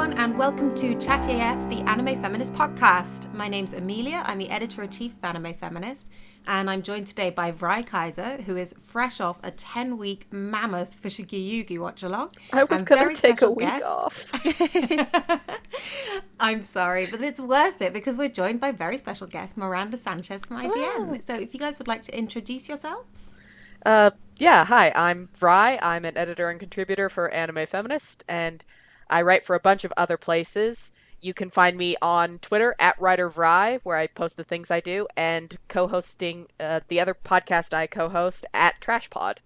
everyone, and welcome to Chatty AF, the Anime Feminist podcast. My name's Amelia. I'm the editor-in-chief of Anime Feminist, and I'm joined today by Vrai Kaiser, who is fresh off a 10-week mammoth Fushigi Yugi Watchalong. I was going to take a week off. I'm sorry, but it's worth it because we're joined by very special guest, Miranda Sanchez from IGN. Wow. So if you guys would like to introduce yourselves. Yeah, hi, I'm Vrai. I'm an editor and contributor for Anime Feminist, and I write for a bunch of other places. You can find me on Twitter at WriterVry, where I post the things I do, and co-hosting the other podcast I co-host at TrashPod.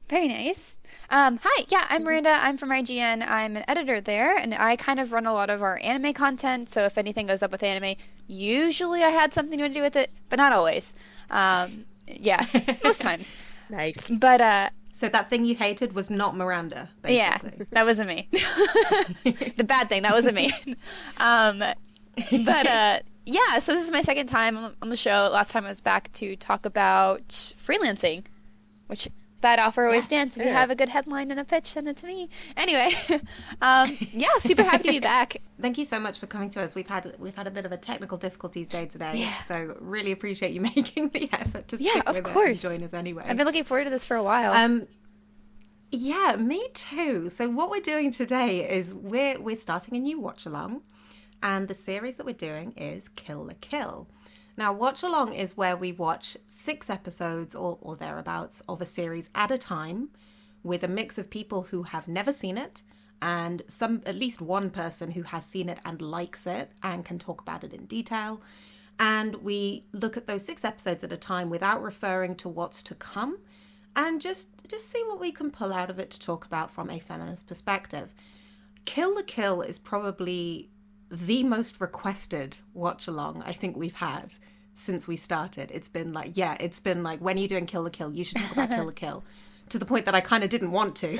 Very nice. Hi, yeah, I'm Miranda. I'm from IGN. I'm an editor there, and I kind of run a lot of our anime content, so if anything goes up with anime, usually I had something to do with it, but not always. Yeah, most times. Nice. But, So that thing you hated was not Miranda, basically. yeah, that wasn't me. The bad thing, that wasn't me. Yeah, so this is my second time on the show. Last time I was back to talk about freelancing, which that offer always stands. If you have a good headline and a pitch, send it to me. Anyway, yeah, super happy to be back. Thank you so much for coming to us. We've had a bit of a technical difficulties day today, Yeah. so really appreciate you making the effort to stick Yeah, of with course. it and join us anyway. I've been looking forward to this for a while. Yeah, me too. So what we're doing today is we're starting a new watch along, and the series that we're doing is Kill la Kill. Now, watch along is where we watch 6 episodes or thereabouts of a series at a time, with a mix of people who have never seen it and at least one person who has seen it and likes it and can talk about it in detail. And we look at those 6 episodes at a time without referring to what's to come, and just see what we can pull out of it to talk about from a feminist perspective. Kill la Kill is probably the most requested watch along I think we've had since we started. It's been like, when are you doing Kill la Kill? You should talk about Kill la Kill. To the point that I kind of didn't want to.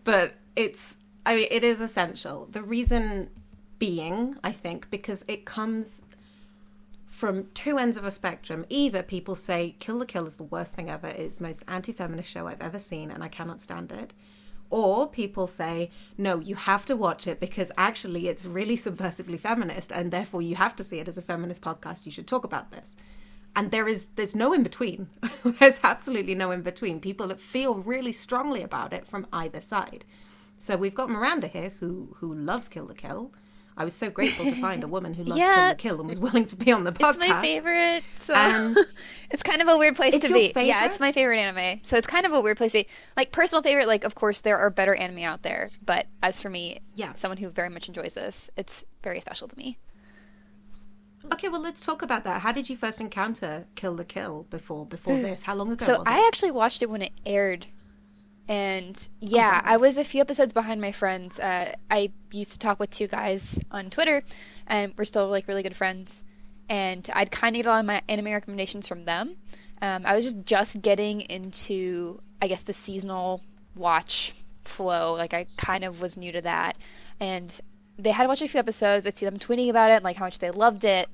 But it is essential. The reason being, I think, because it comes from 2 ends of a spectrum. Either people say Kill la Kill is the worst thing ever, it's the most anti-feminist show I've ever seen and I cannot stand it. Or people say, no, you have to watch it because actually it's really subversively feminist and therefore you have to see it as a feminist podcast. You should talk about this. And there's no in between. There's absolutely no in between. People that feel really strongly about it from either side. So we've got Miranda here who loves Kill la Kill. I was so grateful to find a woman who loves Kill la Kill and was willing to be on the podcast. It's my favorite. So And it's kind of a weird place to be. Favorite? Yeah, it's my favorite anime. So it's kind of a weird place to be. Like, personal favorite, like, of course, there are better anime out there. But as for me, someone who very much enjoys this, it's very special to me. Okay, well, let's talk about that. How did you first encounter Kill la Kill before this? How long ago So was it? I actually watched it when it aired. And yeah, I was a few episodes behind my friends. I used to talk with 2 guys on Twitter, and we're still like really good friends. And I'd kind of get a lot of my anime recommendations from them. I was just getting into, I guess, the seasonal watch flow. Like, I kind of was new to that. And they had watched a few episodes. I'd see them tweeting about it, and like how much they loved it.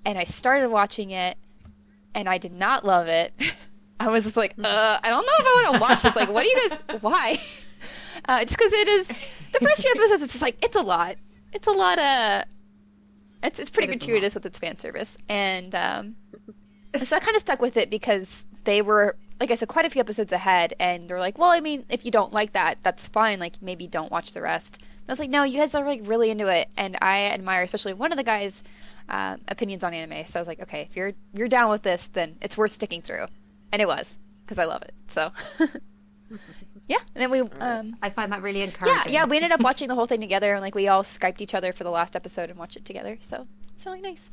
And I started watching it, and I did not love it. I was just like, I don't know if I want to watch this. Like, what do you guys, why? Just because it is, the first few episodes, it's just like, it's a lot. It's a lot, it's pretty gratuitous with its fan service. And so I kind of stuck with it because they were, like I said, quite a few episodes ahead. And they're like, well, I mean, if you don't like that, that's fine. Like, maybe don't watch the rest. And I was like, no, you guys are like really into it. And I admire, especially one of the guys' opinions on anime. So I was like, okay, if you're down with this, then it's worth sticking through. And it was, because I love it. So, yeah. And then we... I find that really encouraging. Yeah, we ended up watching the whole thing together, and like we all Skyped each other for the last episode and watched it together. So, it's really nice.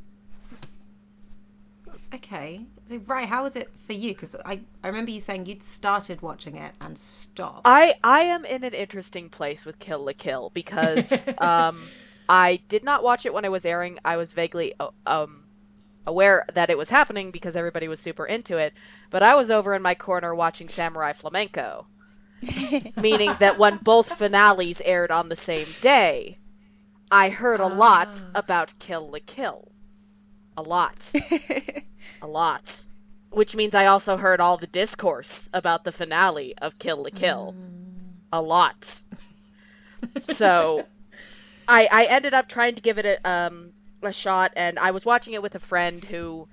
Okay. So, Right, how was it for you? Because I remember you saying you'd started watching it and stopped. I am in an interesting place with Kill la Kill because I did not watch it when it was airing. I was vaguely... aware that it was happening because everybody was super into it, but I was over in my corner watching Samurai Flamenco, meaning that when both finales aired on the same day, I heard a lot about Kill la Kill. A lot. A lot. Which means I also heard all the discourse about the finale of Kill la Kill. A lot. So I ended up trying to give it a shot, and I was watching it with a friend who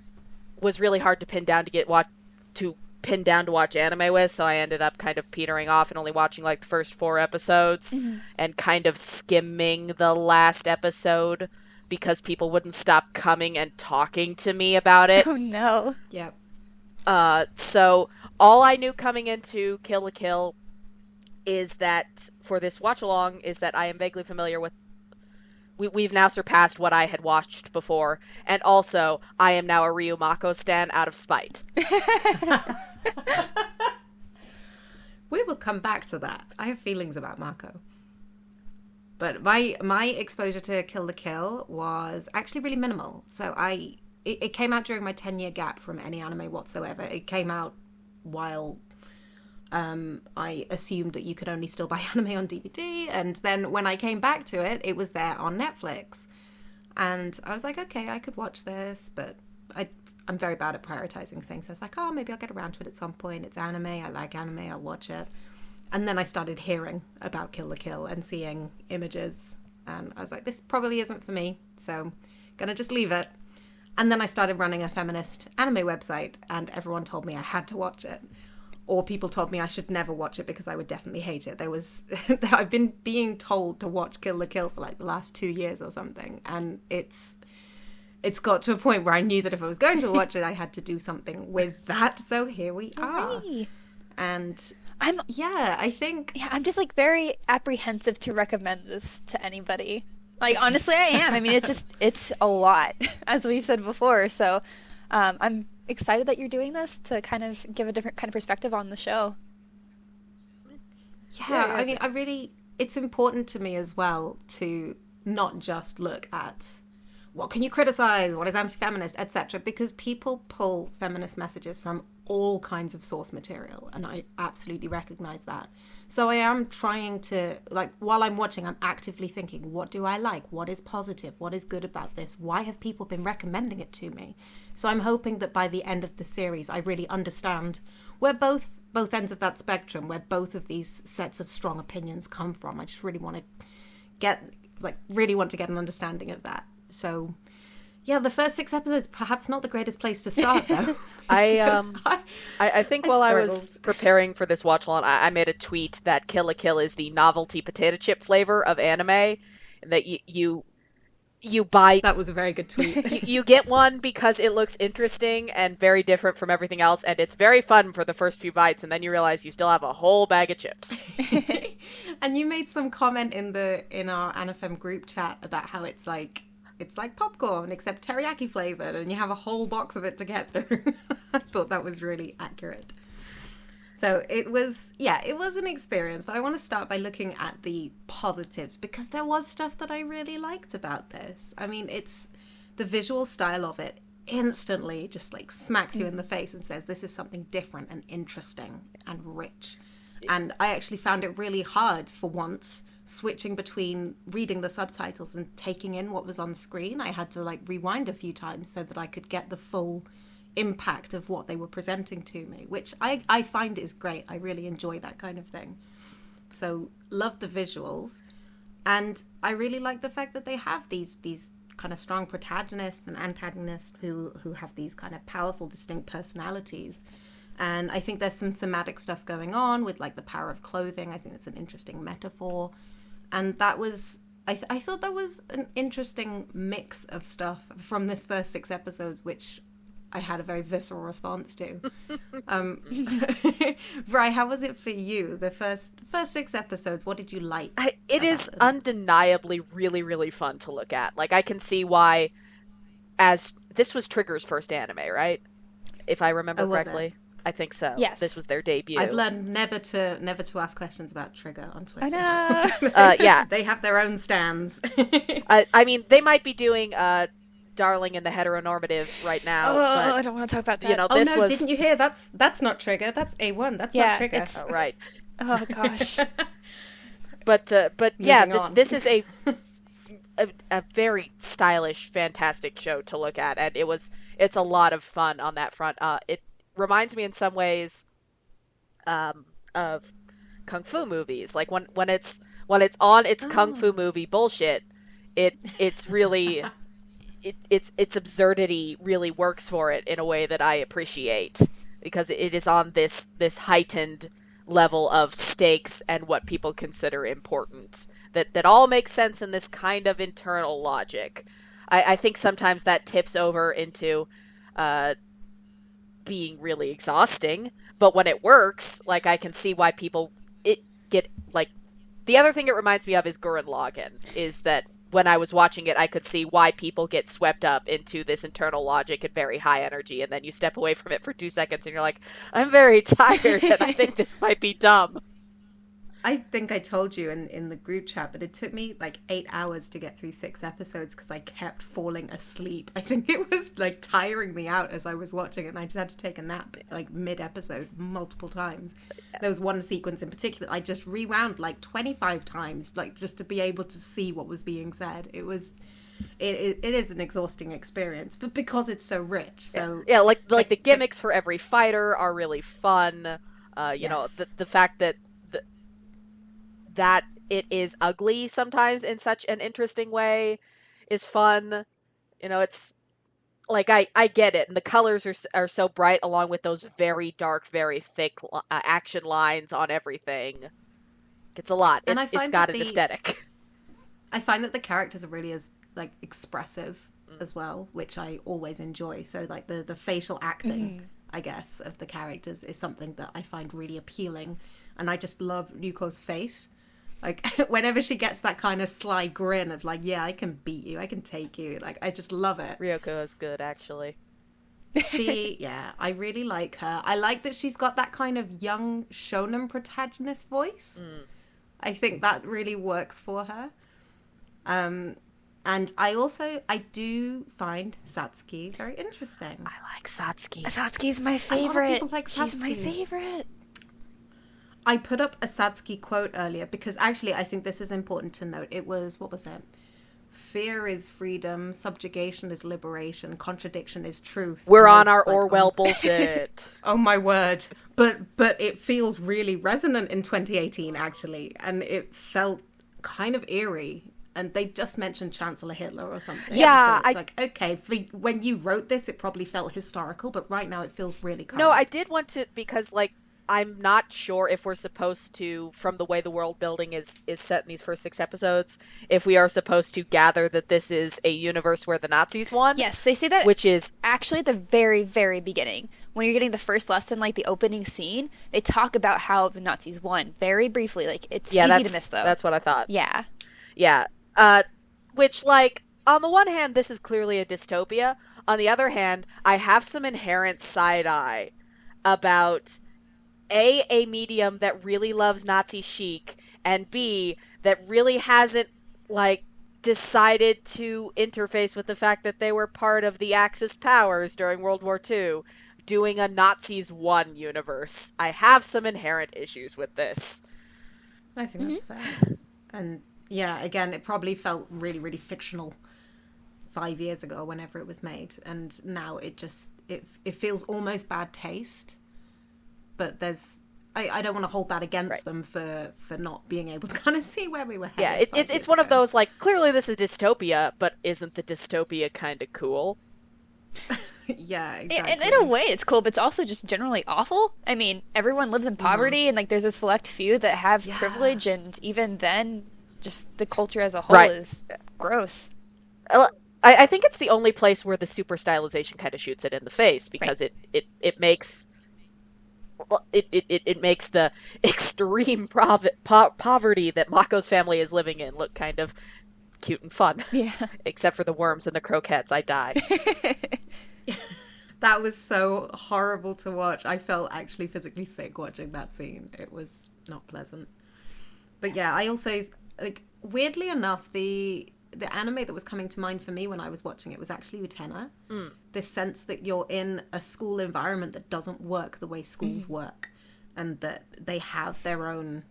was really hard to pin down to watch anime with, so I ended up kind of petering off and only watching like the first 4 episodes and kind of skimming the last episode because people wouldn't stop coming and talking to me about it. Oh no. Yep. So all I knew coming into Kill la Kill is that for this watch along is that I am vaguely familiar with. We've now surpassed what I had watched before, and also I am now a Ryu Mako stan out of spite. We will come back to that. I have feelings about Mako. But my exposure to Kill la Kill was actually really minimal. So it came out during my 10-year gap from any anime whatsoever. It came out while I assumed that you could only still buy anime on DVD. And then when I came back to it, it was there on Netflix. And I was like, okay, I could watch this, but I'm very bad at prioritizing things. I was like, oh, maybe I'll get around to it at some point. It's anime. I like anime. I'll watch it. And then I started hearing about Kill la Kill and seeing images. And I was like, this probably isn't for me. So I'm going to just leave it. And then I started running a feminist anime website, and everyone told me I had to watch it. Or people told me I should never watch it because I would definitely hate it. I've been being told to watch Kill la Kill for like the last 2 years or something. And it's got to a point where I knew that if I was going to watch it, I had to do something with that. So here we are. Hooray. And I'm just like very apprehensive to recommend this to anybody. Like, honestly, I am. I mean, it's a lot, as we've said before. So I'm excited that you're doing this to kind of give a different kind of perspective on the show. Yeah, I mean, it's important to me as well to not just look at what can you criticize, what is anti-feminist, etc., because people pull feminist messages from all kinds of source material, and I absolutely recognize that. So I am trying to, like, while I'm watching, I'm actively thinking, what do I like? What is positive? What is good about this? Why have people been recommending it to me? So I'm hoping that by the end of the series, I really understand where both ends of that spectrum, where both of these sets of strong opinions come from. I just really want to get an understanding of that. So, yeah, the first 6 episodes, perhaps not the greatest place to start, though. I think while I was preparing for this watch along, I made a tweet that Kill la Kill is the novelty potato chip flavor of anime, and that you buy. That was a very good tweet. You get one because it looks interesting and very different from everything else, and it's very fun for the first few bites, and then you realize you still have a whole bag of chips. And you made some comment in our Anafem group chat about how it's like popcorn except teriyaki flavored, and you have a whole box of it to get through. I thought that was really accurate. So it was an experience, but I want to start by looking at the positives, because there was stuff that I really liked about this. I mean, it's the visual style of it instantly just like smacks you in the face and says this is something different and interesting and rich. And I actually found it really hard for once switching between reading the subtitles and taking in what was on screen. I had to like rewind a few times so that I could get the full impact of what they were presenting to me, which I find is great. I really enjoy that kind of thing. So love the visuals, and I really like the fact that they have these kind of strong protagonists and antagonists who have these kind of powerful, distinct personalities. And I think there's some thematic stuff going on with like the power of clothing. I think it's an interesting metaphor. And that was, I thought that was an interesting mix of stuff from this first 6 episodes, which I had a very visceral response to. Vrai, how was it for you? The first 6 episodes, what did you like? It is undeniably really, really fun to look at. Like, I can see why, as this was Trigger's first anime, right? If I remember correctly. I think so. Yes. This was their debut. I've learned never to ask questions about Trigger on Twitter. I know. Yeah. They have their own stands. I mean, they might be doing Darling in the Heteronormative right now. Oh, but, I don't want to talk about that. You know, this was... didn't you hear? That's not Trigger. That's A1. That's not Trigger. Oh, right. Oh, gosh. But yeah, this is a very stylish, fantastic show to look at, and it's a lot of fun on that front. It reminds me in some ways of kung fu movies. Like when it's on its kung fu movie bullshit, It's really its absurdity really works for it in a way that I appreciate, because it is on this heightened level of stakes and what people consider important that all makes sense in this kind of internal logic. I think sometimes that tips over into being really exhausting, but when it works, like, I can see why people get, like, the other thing it reminds me of is Gurren Lagann, is that when I was watching it, I could see why people get swept up into this internal logic and very high energy, and then you step away from it for 2 seconds and you're like, I'm very tired and I think this might be dumb. I think I told you in the group chat, but it took me like 8 hours to get through 6 episodes because I kept falling asleep. I think it was like tiring me out as I was watching it, and I just had to take a nap like mid-episode multiple times. There was one sequence in particular I just rewound like 25 times, like just to be able to see what was being said. It is an exhausting experience, but because it's so rich. So yeah, like the gimmicks for every fighter are really fun. You know, the fact that that it is ugly sometimes in such an interesting way is fun. You know, it's like, I get it, and the colors are so bright, along with those very dark, very thick action lines on everything. It's a lot. It's got an aesthetic. I find that the characters are really as like expressive as well, which I always enjoy. So like the facial acting, I guess, of the characters is something that I find really appealing, and I just love Ryuko's face. Like, whenever she gets that kind of sly grin of like, yeah, I can beat you, I can take you. Like, I just love it. Ryuko is good, actually. I really like her. I like that she's got that kind of young shonen protagonist voice. I think that really works for her. And I do find Satsuki very interesting. I like Satsuki. Satsuki's my favorite. A lot of people like Satsuki. She's my favorite. I put up a Satsuki quote earlier because actually I think this is important to note. It was, what was it? Fear is freedom, subjugation is liberation, contradiction is truth. We're on our Orwell bullshit. Oh my word. But it feels really resonant in 2018 actually, and it felt kind of eerie. And they just mentioned Chancellor Hitler or something. Yeah. So it's like, okay, when you wrote this, it probably felt historical, but right now it feels really current. No, I did want to, because, like, I'm not sure if we're supposed to, from the way the world building is set in these first 6 episodes, if we are supposed to gather that this is a universe where the Nazis won. Yes, they say that, which is actually at the very, very beginning. When you're getting the first lesson, like the opening scene, they talk about how the Nazis won very briefly. Like, it's easy to miss, though. That's what I thought. Yeah. Yeah. Which, like, on the one hand, this is clearly a dystopia. On the other hand, I have some inherent side-eye about A, medium that really loves Nazi chic, and B, that really hasn't, like, decided to interface with the fact that they were part of the Axis powers during World War II, doing a Nazis won universe. I have some inherent issues with this. I think that's fair. And yeah, again, it probably felt really, really fictional 5 years ago, whenever it was made, and now it just it feels almost bad taste. But I don't want to hold that against them for not being able to kind of see where we were headed. Yeah, it's one of those, like, clearly this is dystopia, but isn't the dystopia kind of cool? Yeah, exactly. In a way, it's cool, but it's also just generally awful. I mean, everyone lives in poverty, and like there's a select few that have privilege, and even then, just the culture as a whole is gross. I think it's the only place where the super stylization kind of shoots it in the face, because it makes it makes the extreme poverty that Mako's family is living in look kind of cute and fun. Yeah. Except for the worms and the croquettes, I die. That was so horrible to watch. I felt actually physically sick watching that scene. It was not pleasant. But yeah, I also, like, weirdly enough, the anime that was coming to mind for me when I was watching it was actually Utena. This sense that you're in a school environment that doesn't work the way schools work, and that they have their own,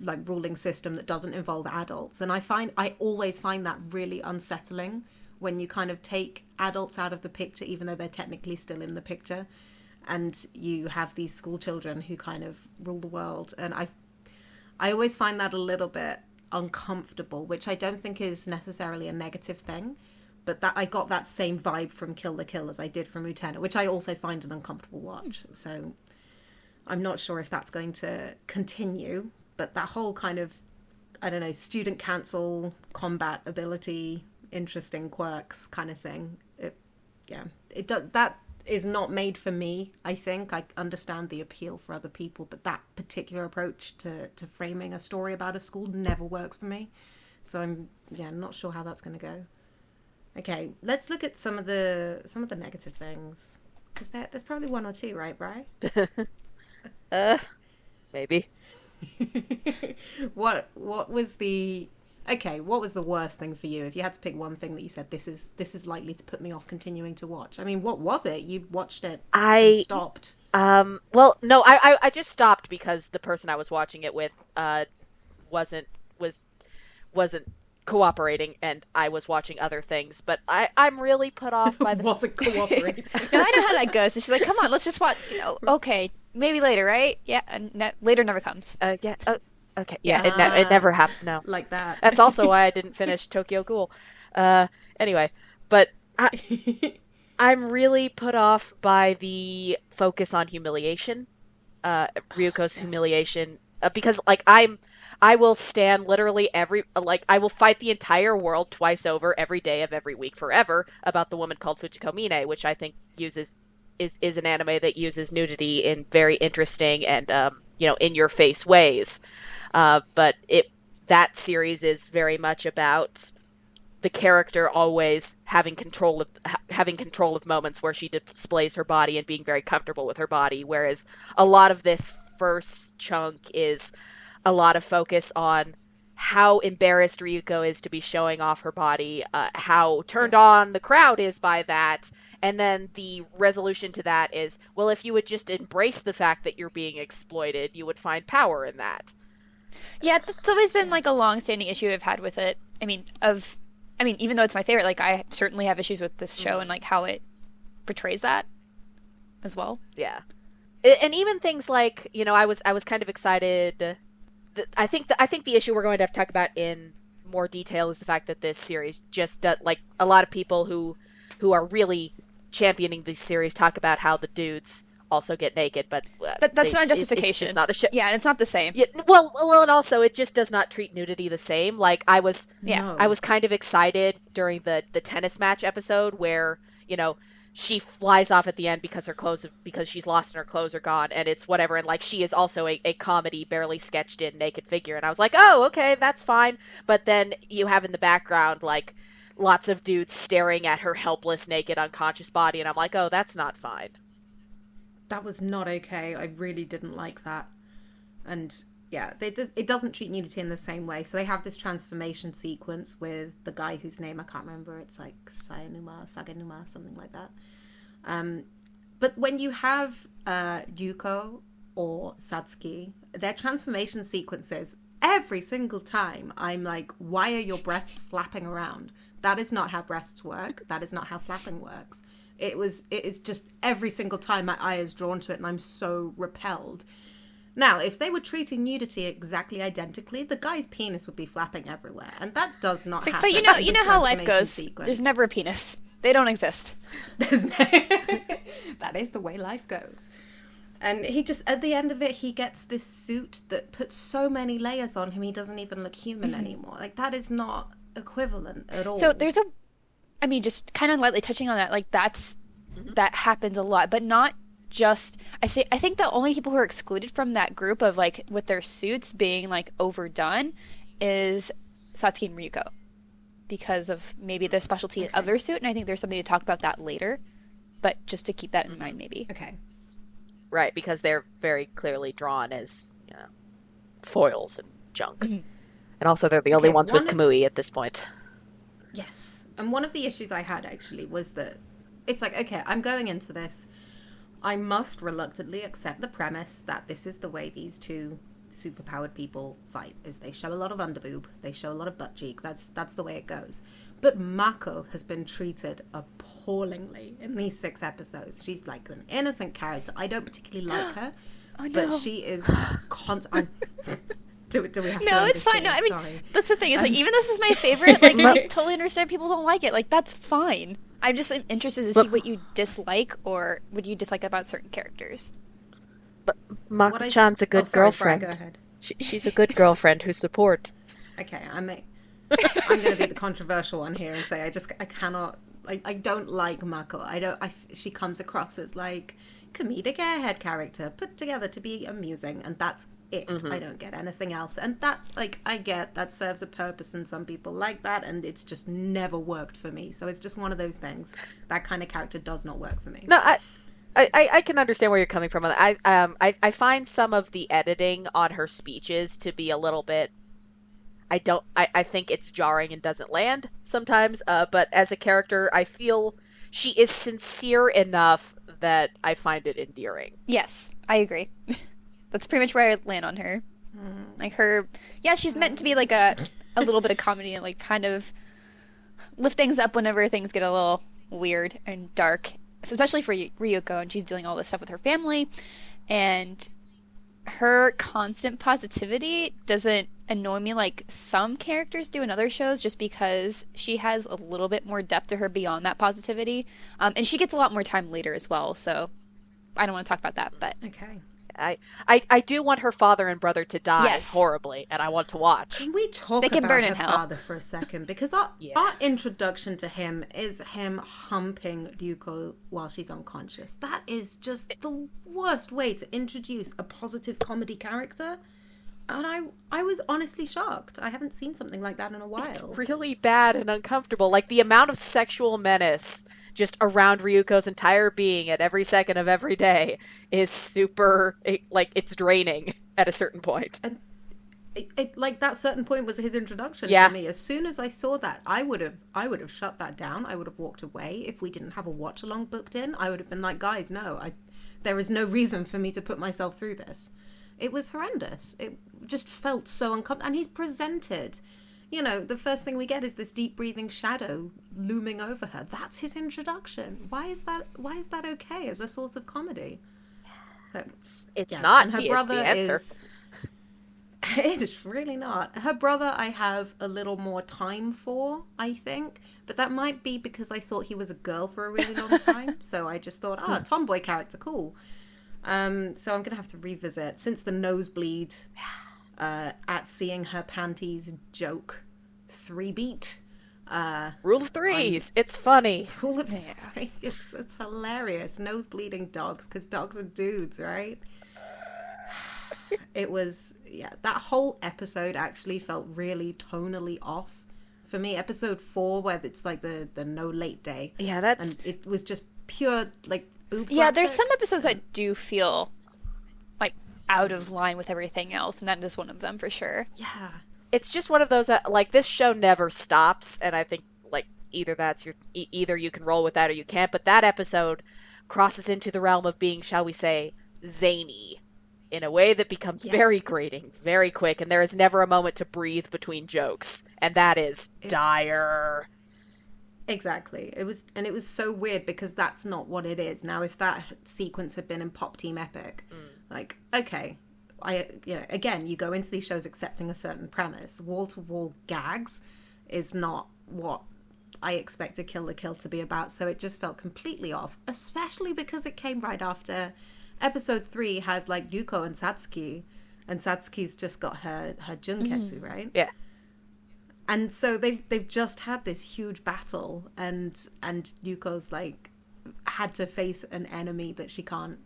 like, ruling system that doesn't involve adults. And I always find that really unsettling when you kind of take adults out of the picture, even though they're technically still in the picture, and you have these school children who kind of rule the world. And I always find that a little bit uncomfortable, which I don't think is necessarily a negative thing. But that I got that same vibe from Kill la Kill as I did from Utena, which I also find an uncomfortable watch. So I'm not sure if that's going to continue. But that whole kind of, I don't know, student council, combat ability, interesting quirks kind of thing. That is not made for me, I think. I understand the appeal for other people, but that particular approach to framing a story about a school never works for me. So I'm not sure how that's going to go. Okay, let's look at some of the negative things. Because there's probably one or two, right, Vrai? Maybe. What was the worst thing for you? If you had to pick one thing that you said, this is likely to put me off continuing to watch. I mean, what was it? You watched it and stopped. Well, no, I just stopped because the person I was watching it with wasn't cooperating, and I was watching other things. But I'm really put off by the wasn't cooperating. No, I know how that goes. She's like, "Come on, let's just watch." Okay, maybe later, right? Yeah, and later never comes. Yeah. Okay. Yeah. It never happened. No. Like that. That's also why I didn't finish Tokyo Ghoul. Anyway, but I'm really put off by the focus on humiliation, Ryuko's humiliation, because I will stand literally I will fight the entire world twice over every day of every week forever about the woman called Fujiko Mine, which I think is an anime that uses nudity in very interesting and in your face ways. But that series is very much about the character always having control of moments where she displays her body and being very comfortable with her body, whereas a lot of this first chunk is a lot of focus on how embarrassed Ryuko is to be showing off her body, how turned on the crowd is by that, and then the resolution to that is, well, if you would just embrace the fact that you're being exploited, you would find power in that. Yeah, that's always been like a long-standing issue I've had with it. I mean, even though it's my favorite, like I certainly have issues with this show and like how it portrays that as well. Yeah, and even things like I was kind of excited. I think the issue we're going to have to talk about in more detail is the fact that this series just does, like a lot of people who are really championing this series talk about how the dudes also get naked, but that's not a justification. It's just not a show. Yeah, and it's not the same. Yeah, well, and also it just does not treat nudity the same. Like I was kind of excited during the tennis match episode where she flies off at the end because she's lost and her clothes are gone, and it's whatever, and like she is also a comedy barely sketched in naked figure, and I was like, oh, okay, that's fine. But then you have in the background like lots of dudes staring at her helpless, naked, unconscious body, and I'm like, oh, that's not fine. That was not okay. I really didn't like that. And yeah, it doesn't treat nudity in the same way. So they have this transformation sequence with the guy whose name I can't remember. It's like Saganuma, something like that. But when you have Ryuko or Satsuki, their transformation sequences, every single time I'm like, why are your breasts flapping around? That is not how breasts work. That is not how flapping works. It is just every single time my eye is drawn to it and I'm so repelled. Now, if they were treating nudity exactly identically, the guy's penis would be flapping everywhere. And that does not happen. But you know how life goes. Sequence. There's never a penis. They don't exist. That is the way life goes. And he just, at the end of it, he gets this suit that puts so many layers on him, he doesn't even look human anymore. Like, that is not equivalent at all. So there's just kind of lightly touching on that, like that happens a lot, but not just, I think the only people who are excluded from that group of like with their suits being like overdone is Satsuki and Ryuko because of maybe the specialty of their suit, and I think there's something to talk about that later, but just to keep that in mind maybe. Okay. Right, because they're very clearly drawn as foils and junk. Mm-hmm. And also they're the only ones with Kamui at this point. Yes. And one of the issues I had, actually, was that it's like, okay, I'm going into this. I must reluctantly accept the premise that this is the way these two superpowered people fight, is they show a lot of underboob, they show a lot of butt cheek. That's the way it goes. But Mako has been treated appallingly in these 6 episodes. She's like an innocent character. I don't particularly like her, but she is Do we have to No, it's fine. understand? No, I mean, Sorry. that's the thing. Is like, even this is my favorite. Like, I totally understand people don't like it. Like, that's fine. I'm just interested to see what you dislike or what you dislike about certain characters. But Mako-chan's a good girlfriend. Sorry, go ahead. She's a good girlfriend who support. Okay, I'm going to be the controversial one here and say I cannot. I don't like Mako. She comes across as like comedic airhead character put together to be amusing, and that's it. I don't get anything else, and that I get that serves a purpose, and some people like that, and it's just never worked for me. So it's just one of those things. That kind of character does not work for me. No, I can understand where you're coming from. I find some of the editing on her speeches to be a little bit. I think it's jarring and doesn't land sometimes. But as a character, I feel she is sincere enough that I find it endearing. Yes, I agree. That's pretty much where I land on her. Like her, yeah, she's meant to be like a little bit of comedy and like kind of lift things up whenever things get a little weird and dark, especially for Ryuko, and she's dealing all this stuff with her family, and her constant positivity doesn't annoy me like some characters do in other shows, just because she has a little bit more depth to her beyond that positivity, and she gets a lot more time later as well, so I don't want to talk about that, but Okay. I do want her father and brother to die horribly, and I want to watch. Can we talk They can about burn her in hell. father for a second? Because our introduction to him is him humping Ryuko while she's unconscious. That is just the worst way to introduce a positive comedy character. And I was honestly shocked. I haven't seen something like that in a while. It's really bad and uncomfortable. Like, the amount of sexual menace just around Ryuko's entire being at every second of every day is super, it's draining at a certain point. And like, that certain point was his introduction for me. As soon as I saw that, I would have shut that down. I would have walked away. If we didn't have a watch-along booked in, I would have been like, guys, no, there is no reason for me to put myself through this. It was horrendous. It just felt so uncomfortable. And he's presented, the first thing we get is this deep breathing shadow looming over her. That's his introduction. Why is that okay as a source of comedy? It's not. And her brother the answer. It is really not. Her brother I have a little more time for, I think. But that might be because I thought he was a girl for a really long time. So I just thought, tomboy character, cool. So I'm going to have to revisit, since the nosebleed at seeing her panties joke 3-beat. Rule of threes. It's funny. Rule of threes. It's hilarious. Nosebleeding dogs, because dogs are dudes, right? It was, that whole episode actually felt really tonally off for me. Episode 4, where it's like the no late day. Yeah, that's... And it was just pure, like, boob yeah, there's some episodes that do feel like out of line with everything else, and that is one of them for sure. Yeah, it's just one of those like, this show never stops, and I think like either you can roll with that or you can't. But that episode crosses into the realm of being, shall we say, zany, in a way that becomes very grating, very quick, and there is never a moment to breathe between jokes, and that is dire. Exactly. It was so weird, because that's not what it is. Now, if that sequence had been in Pop Team Epic, like, okay, again, you go into these shows accepting a certain premise. Wall-to-wall gags is not what I expected Kill la Kill to be about, so it just felt completely off, especially because it came right after episode 3 has, like, Ryuko and Satsuki, and Satsuki's just got her junketsu, right? Yeah. And so they've just had this huge battle, and Yuko's like had to face an enemy that she can't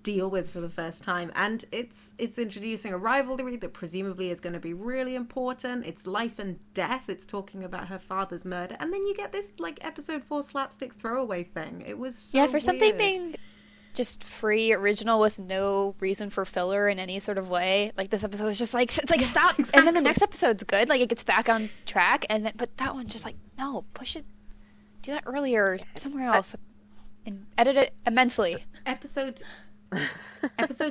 deal with for the first time, and it's introducing a rivalry that presumably is going to be really important. It's life and death. It's talking about her father's murder, and then you get this like episode 4 slapstick throwaway thing. It was so for something weird. being just free, original, with no reason for filler in any sort of way. Like, this episode was just like, it's like, stop. Exactly. And then the next episode's good. Like, it gets back on track. And then, but that one's just like, no, push it. Do that earlier, somewhere else. And edit it immensely. Episode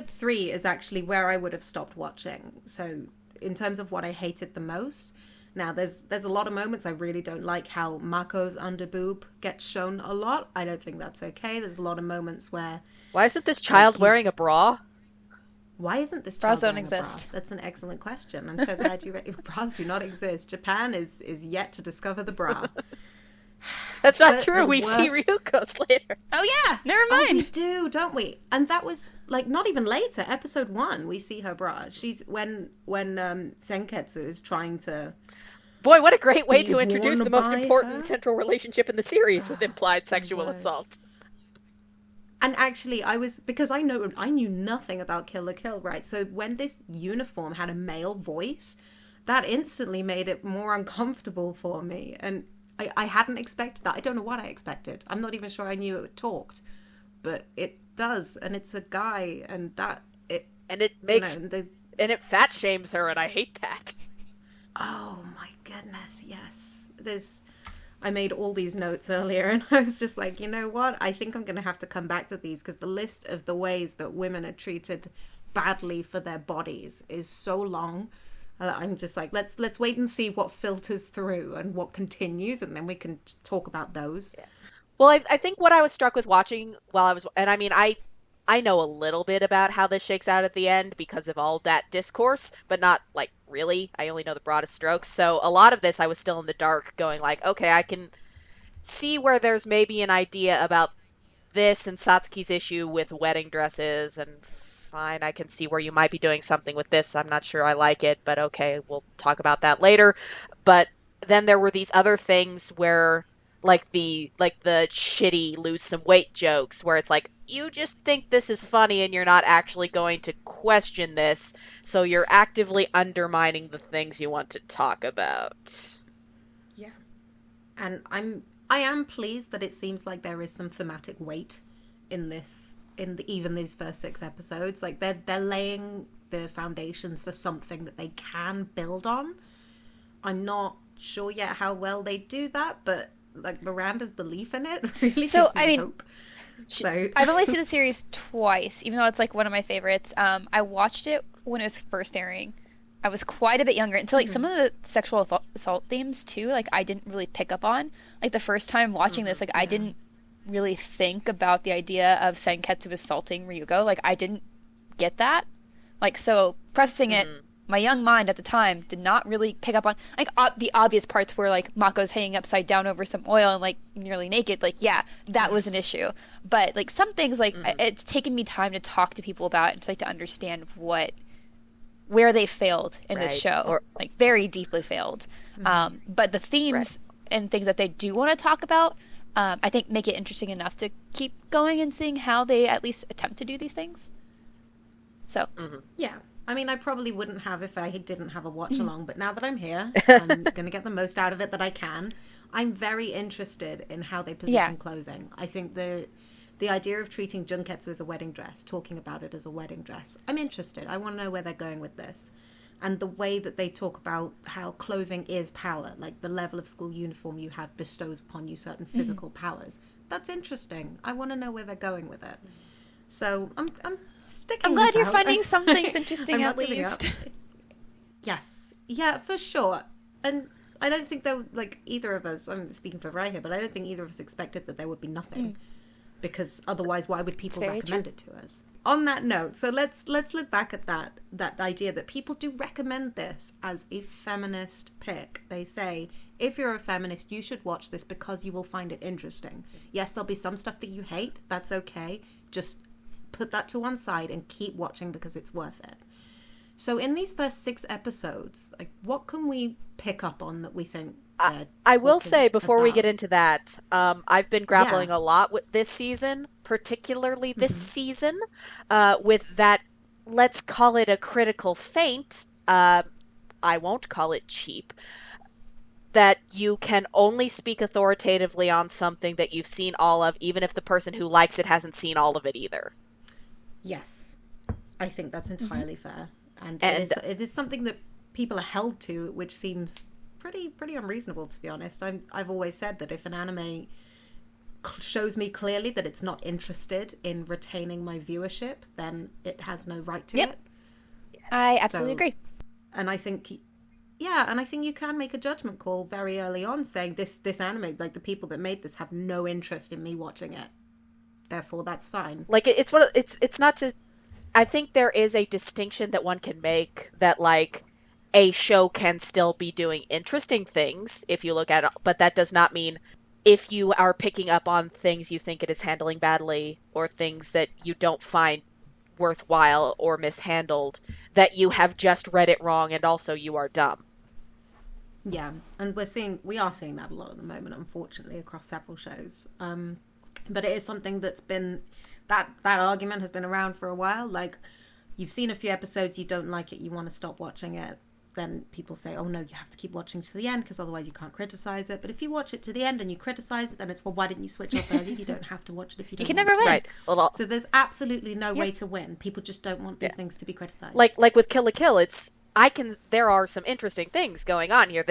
3 is actually where I would have stopped watching. So, in terms of what I hated the most, now, there's a lot of moments I really don't like how Mako's underboob gets shown a lot. I don't think that's okay. There's a lot of moments where... Why isn't this child wearing a bra? Why isn't this Bras child don't wearing a bra? exist. That's an excellent question. I'm so glad bras do not exist. Japan is yet to discover the bra. That's not But true. the We see worst- Ryuko's later. Oh yeah, never Oh, we mind. do, don't we? And that was like not even later. Episode 1, we see her bra. She's when Senketsu is trying to. Boy, what a great way Be to introduce worn the most by important her? central relationship in the series with implied sexual word. assault. And actually, because I knew nothing about Kill la Kill, right? So when this uniform had a male voice, that instantly made it more uncomfortable for me. And I hadn't expected that. I don't know what I expected. I'm not even sure I knew it talked, but it does, and it's a guy, and it makes and it fat shames her, and I hate that. oh my goodness, yes. I made all these notes earlier, and I was just like, you know what? I think I'm going to have to come back to these, because the list of the ways that women are treated badly for their bodies is so long. I'm just like, let's wait and see what filters through and what continues, and then we can talk about those. Yeah. Well, I think what I was struck with watching while I was, and I mean, I know a little bit about how this shakes out at the end because of all that discourse, but not like really. I only know the broadest strokes. So a lot of this I was still in the dark going like, okay, I can see where there's maybe an idea about this and Satsuki's issue with wedding dresses, and fine, I can see where you might be doing something with this. I'm not sure I like it, but okay, we'll talk about that later. But then there were these other things where like the shitty lose some weight jokes where it's like, you just think this is funny and you're not actually going to question this, so you're actively undermining the things you want to talk about. Yeah. And I am pleased that it seems like there is some thematic weight in this, even these first 6 episodes. Like they're laying the foundations for something that they can build on. I'm not sure yet how well they do that, but like Miranda's belief in it really gives me hope. So I've only seen the series twice, even though it's like one of my favorites. I watched it when it was first airing. I was quite a bit younger, and so like some of the sexual assault themes too, like I didn't really pick up on. Like the first time watching this, like I didn't really think about the idea of Senketsu assaulting Ryuko. Like I didn't get that. Like so, prefacing it, my young mind at the time did not really pick up on like the obvious parts where like Mako's hanging upside down over some oil and like nearly naked. Like yeah, that was an issue. But like some things, like it's taken me time to talk to people about it and to like to understand where they failed in this show, or like very deeply failed. But the themes and things that they do want to talk about, I think make it interesting enough to keep going and seeing how they at least attempt to do these things. So yeah. I mean, I probably wouldn't have if I didn't have a watch along, but now that I'm here, I'm going to get the most out of it that I can. I'm very interested in how they position clothing. I think the idea of treating Junketsu as a wedding dress, talking about it as a wedding dress, I'm interested. I want to know where they're going with this. And the way that they talk about how clothing is power, like the level of school uniform you have bestows upon you certain physical powers. That's interesting. I want to know where they're going with it. So I'm sticking. I'm glad this you're out. finding some things interesting at least. Yes, yeah, for sure. And I don't think there like either of us. I'm speaking for Vrai here, but I don't think either of us expected that there would be nothing, because otherwise, why would people recommend it to us? On that note, so let's look back at that idea that people do recommend this as a feminist pick. They say, if you're a feminist, you should watch this because you will find it interesting. Yes, there'll be some stuff that you hate. That's okay. Just put that to one side and keep watching because it's worth it. So in these first 6 episodes, like what can we pick up on that we think I will say before we about? get into that, I've been grappling a lot with this season, particularly this season, with that, let's call it a critical feint. I won't call it cheap. That you can only speak authoritatively on something that you've seen all of, even if the person who likes it hasn't seen all of it either. Yes, I think that's entirely fair, and it is something that people are held to, which seems pretty unreasonable, to be honest. I've always said that if an anime shows me clearly that it's not interested in retaining my viewership, then it has no right to it. Yes. I absolutely agree. And I think, and I think you can make a judgment call very early on, saying this anime, like the people that made this, have no interest in me watching it. Therefore, that's fine. Like it's not to I think there is a distinction that one can make that, like, a show can still be doing interesting things if you look at it, but that does not mean if you are picking up on things you think it is handling badly or things that you don't find worthwhile or mishandled, that you have just read it wrong and also you are dumb. Yeah, and we are seeing that a lot at the moment, unfortunately, across several shows. But it is something that's been, that argument has been around for a while. Like, you've seen a few episodes, you don't like it, you want to stop watching it. Then people say, oh no, you have to keep watching to the end because otherwise you can't criticize it. But if you watch it to the end and you criticize it, then it's, well, why didn't you switch off early? You don't have to watch it if you don't. You can never win. Right. Well, so there's absolutely no way to win. People just don't want these things to be criticized. Like with Kill la Kill, there are some interesting things going on here.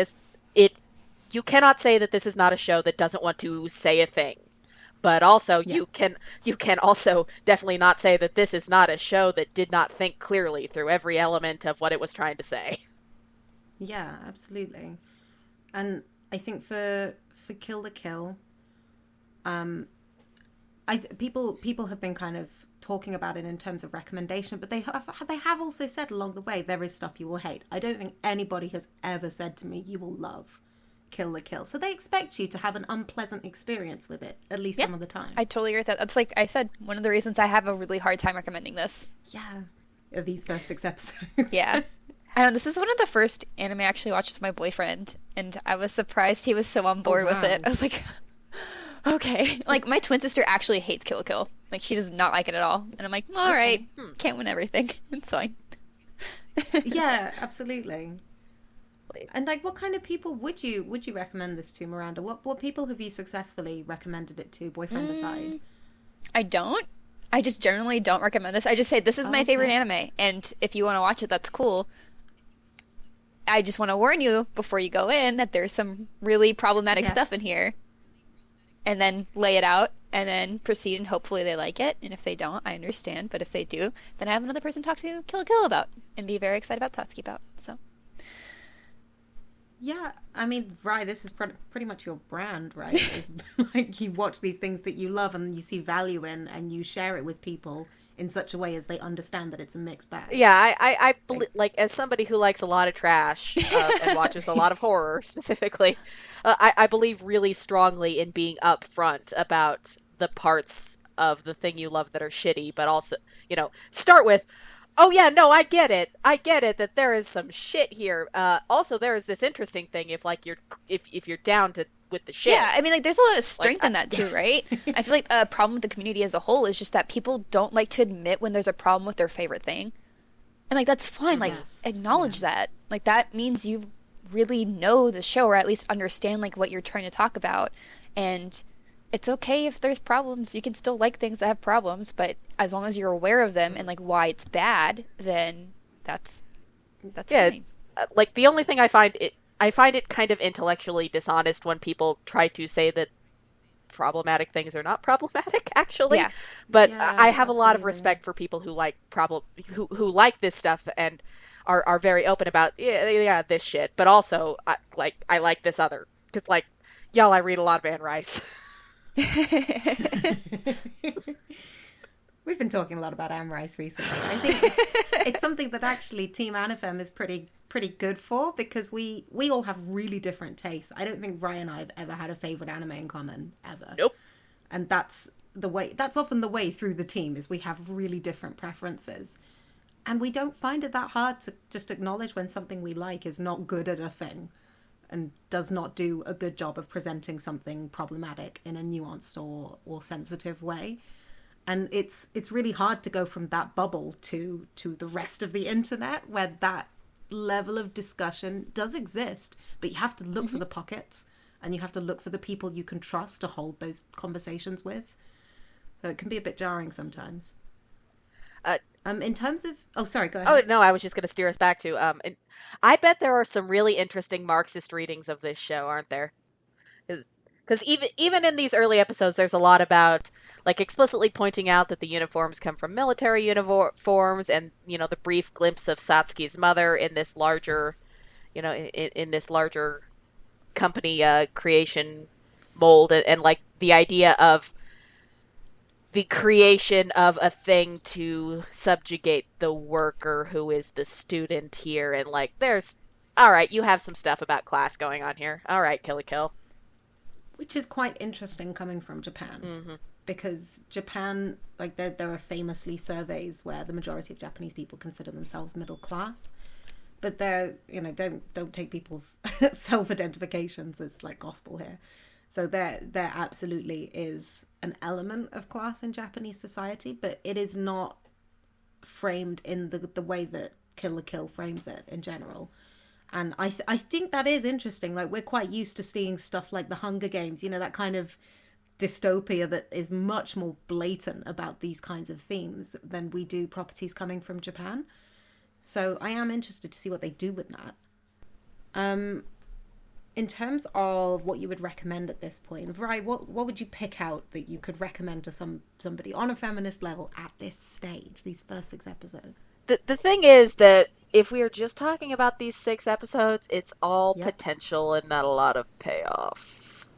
You cannot say that this is not a show that doesn't want to say a thing. But also, you can also definitely not say that this is not a show that did not think clearly through every element of what it was trying to say. Yeah, absolutely. And I think for Kill la Kill, people have been kind of talking about it in terms of recommendation, but they have also said along the way there is stuff you will hate. I don't think anybody has ever said to me you will love Kill la Kill. So they expect you to have an unpleasant experience with it, at least some of the time. I totally agree with that. That's, like I said, one of the reasons I have a really hard time recommending this. Yeah. These first 6 episodes. Yeah. I know, this is one of the first anime I actually watched with my boyfriend, and I was surprised he was so on board with it. I was like, okay. Like, my twin sister actually hates Kill la Kill. Like, she does not like it at all. And I'm like, all right, can't win everything. It's fine. Yeah, absolutely. And, like, what kind of people would you recommend this to, Miranda? What people have you successfully recommended it to, boyfriend aside? I don't. I just generally don't recommend this. I just say, this is my favorite anime, and if you want to watch it, that's cool. I just want to warn you before you go in that there's some really problematic stuff in here. And then lay it out, and then proceed, and hopefully they like it. And if they don't, I understand. But if they do, then I have another person to talk to Kill la Kill about, and be very excited about Satsuki about. So. Yeah, I mean, Vrai, this is pretty much your brand, right? It's like, you watch these things that you love and you see value in, and you share it with people in such a way as they understand that it's a mixed bag. Yeah, I like, as somebody who likes a lot of trash and watches a lot of horror specifically, I believe really strongly in being upfront about the parts of the thing you love that are shitty, but also, start with, oh yeah, no, I get it that there is some shit here. Also, there is this interesting thing if you're down with the shit. Yeah, I mean, like, there's a lot of strength in that too, right? I feel like a problem with the community as a whole is just that people don't like to admit when there's a problem with their favorite thing. And, like, that's fine. Like, acknowledge that. Like, that means you really know the show, or at least understand, like, what you're trying to talk about. And it's okay if there's problems. You can still like things that have problems, but as long as you're aware of them and, like, why it's bad, then that's fine. It's, like, the only thing I find it kind of intellectually dishonest when people try to say that problematic things are not problematic, actually. Yeah. But I have a lot of respect for people who like who like this stuff and are very open about this shit. But also, I like this other, because, like, y'all, I read a lot of Anne Rice. We've been talking a lot about Anne Rice recently. I think it's something that actually Team Anifem is pretty good for, because we all have really different tastes. I don't think Ryan and I have ever had a favorite anime in common, ever. Nope. And that's often the way through the team, is we have really different preferences. And we don't find it that hard to just acknowledge when something we like is not good at a thing and does not do a good job of presenting something problematic in a nuanced or sensitive way. And it's really hard to go from that bubble to the rest of the internet, where that level of discussion does exist, but you have to look for the pockets, and you have to look for the people you can trust to hold those conversations with. So it can be a bit jarring sometimes. In terms of... Oh, sorry, go ahead. Oh, no, I was just going to steer us back to... I bet there are some really interesting Marxist readings of this show, aren't there? Because even in these early episodes, there's a lot about, like, explicitly pointing out that the uniforms come from military uniforms, and, the brief glimpse of Satsuki's mother in this larger, in this larger company creation mold, and like, the idea of the creation of a thing to subjugate the worker who is the student here, and like there's all right, you have some stuff about class going on here. All right, kill a kill. Which is quite interesting coming from Japan. Because Japan, like there are famously surveys where the majority of Japanese people consider themselves middle class, but they're, you know, don't take people's self-identifications as like gospel here. So there absolutely is an element of class in Japanese society, but it is not framed in the way that Kill la Kill frames it in general. And I think that is interesting. Like, we're quite used to seeing stuff like the Hunger Games, you know, that kind of dystopia that is much more blatant about these kinds of themes than we do properties coming from Japan. So I am interested to see what they do with that. In terms of what you would recommend at this point, Vrai, what would you pick out that you could recommend to somebody on a feminist level at this stage, these first 6 episodes? The thing is that if we are just talking about these 6 episodes, it's all potential and not a lot of payoff.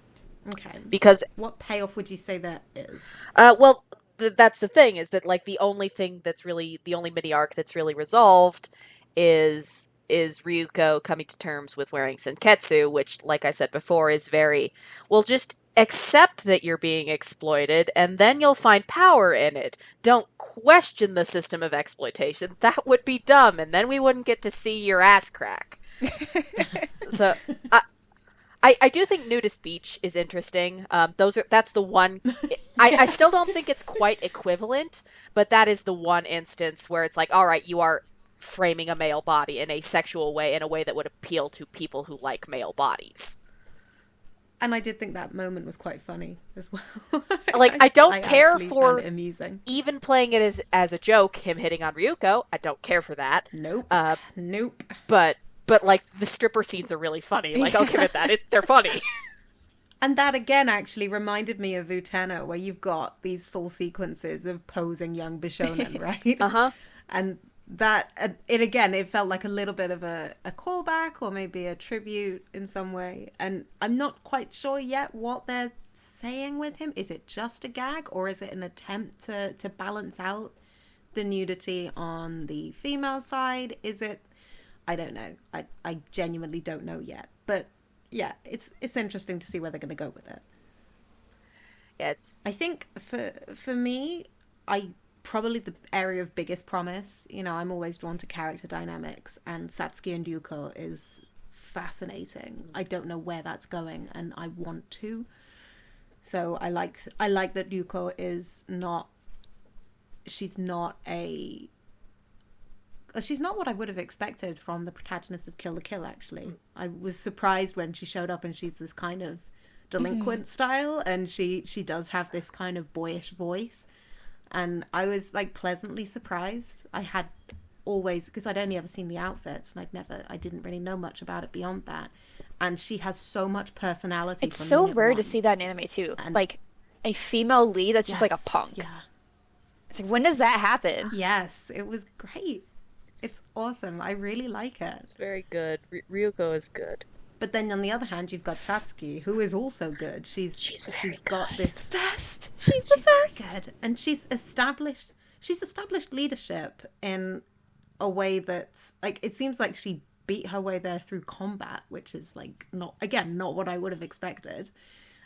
Okay. Because what payoff would you say that is? Well, that's the thing, is that like the only mini arc that's really resolved is Ryuko coming to terms with wearing senketsu, which, like I said before, is very, well, just accept that you're being exploited, and then you'll find power in it. Don't question the system of exploitation. That would be dumb, and then we wouldn't get to see your ass crack. So, I do think nudist beach is interesting. That's the one. I still don't think it's quite equivalent, but that is the one instance where it's like, all right, you are framing a male body in a sexual way, in a way that would appeal to people who like male bodies. And I did think that moment was quite funny as well. Like, I don't care for amusing. Even playing it as a joke, him hitting on Ryuko. I don't care for that. Nope. Nope. But like, the stripper scenes are really funny. Like, I'll give it that. They're funny. And that, again, actually reminded me of Utena, where you've got these full sequences of posing young Bishonen, right? Uh-huh. And that, it felt like a little bit of a callback, or maybe a tribute in some way. And I'm not quite sure yet what they're saying with him. Is it just a gag, or is it an attempt to balance out the nudity on the female side? Is it... I don't know. I genuinely don't know yet. But yeah, it's interesting to see where they're going to go with it. Yeah, I think for me, probably the area of biggest promise, you know, I'm always drawn to character dynamics, and Satsuki and Ryuko is fascinating. I don't know where that's going, and I want to. So I like that Ryuko is not... She's not what I would have expected from the protagonist of Kill la Kill, actually. I was surprised when she showed up, and she's this kind of delinquent style, and she does have this kind of boyish voice. And I was like pleasantly surprised. I had always, because I'd only ever seen the outfits, and I didn't really know much about it beyond that. And she has so much personality. It's so rare to see that in anime too. And like a female lead that's just like a punk. Yeah. It's like, when does that happen? Yes, it was great. It's awesome. I really like it. It's very good. Ryuko is good. But then on the other hand, you've got Satsuki, who is also good. She's got this... Best. She's very good. And she's established leadership in a way that's... Like, it seems like she beat her way there through combat, which is, like, not what I would have expected.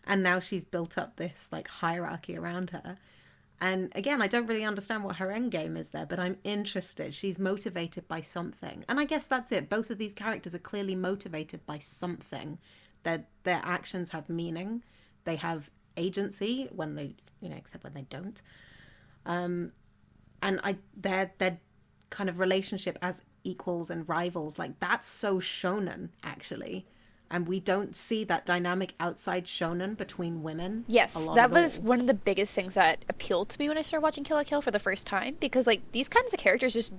And now she's built up this, like, hierarchy around her. And again, I don't really understand what her end game is there, but I'm interested. She's motivated by something. And I guess that's it. Both of these characters are clearly motivated by something. Their actions have meaning. They have agency when they, you know, except when they don't. And their kind of relationship as equals and rivals, like, that's so shonen, actually. And we don't see that dynamic outside shonen between women. Yes, that was one of the biggest things that appealed to me when I started watching Kill la Kill for the first time. Because, like, these kinds of characters just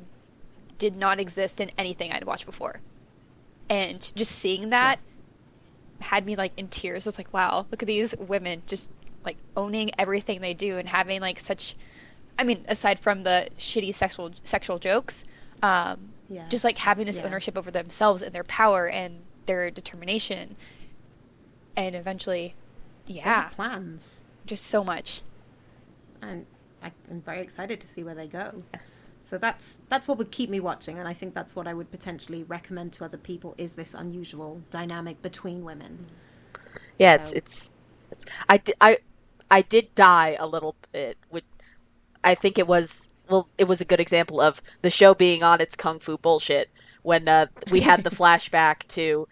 did not exist in anything I'd watched before. And just seeing that had me, like, in tears. It's like, wow, look at these women just, like, owning everything they do and having, like, such... I mean, aside from the shitty sexual jokes, just, like, having this ownership over themselves and their power and their determination, and eventually plans, just so much. And I'm very excited to see where they go. So that's what would keep me watching, and I think that's what I would potentially recommend to other people, is this unusual dynamic between women. Yeah, So, it's I did die a little bit. I think it was, well, it was a good example of the show being on its kung fu bullshit when we had the flashback to